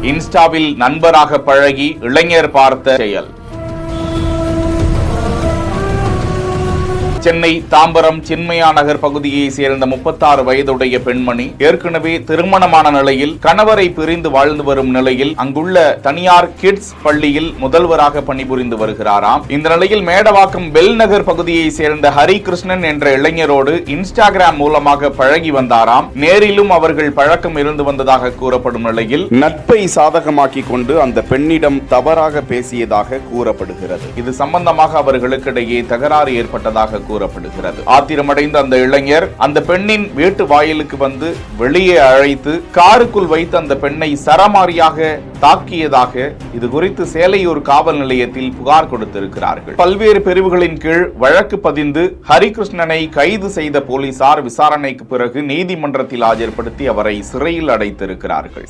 இன்ஸ்டாவில் நண்பராக பழகி இளைஞர் பார்த்த செயல். சென்னை தாம்பரம் சின்மயா நகர் பகுதியை சேர்ந்த 36 வயதுடைய பெண்மணி ஏற்கனவே திருமணமான நிலையில் கணவரை பிரிந்து வாழ்ந்து வரும் நிலையில் அங்குள்ள தனியார் கிட்ஸ் பள்ளியில் முதல்வராக பணிபுரிந்து வருகிறாராம். இந்த நிலையில் மேடவாக்கம் பெல் நகர் பகுதியை சேர்ந்த ஹரிகிருஷ்ணன் என்ற இளைஞரோடு இன்ஸ்டாகிராம் மூலமாக பழகி வந்தாராம். நேரிலும் அவர்கள் பழக்கம் இருந்து வந்ததாக கூறப்படும் நிலையில் நட்பை சாதகமாக்கி கொண்டு அந்த பெண்ணிடம் தவறாக பேசியதாக கூறப்படுகிறது. இது சம்பந்தமாக அவர்களுக்கிடையே தகராறு ஏற்பட்டதாக கூறப்படுகிறது. ஆத்திரமடைந்த அந்த இளைஞர் அந்த பெண்ணின் வீட்டு வாயிலுக்கு வந்து வெளியே அழைத்து காருக்குள் வைத்து அந்த பெண்ணை சரமாரியாக தாக்கியதாக இது குறித்து சேலையூர் காவல் நிலையத்தில் புகார் கொடுத்திருக்கிறார்கள். பல்வேறு பிரிவுகளின் கீழ் வழக்கு பதிந்து ஹரிகிருஷ்ணனை கைது செய்த போலீசார் விசாரணைக்கு பிறகு நீதிமன்றத்தில் ஆஜர்படுத்தி அவரை சிறையில் அடைத்திருக்கிறார்கள்.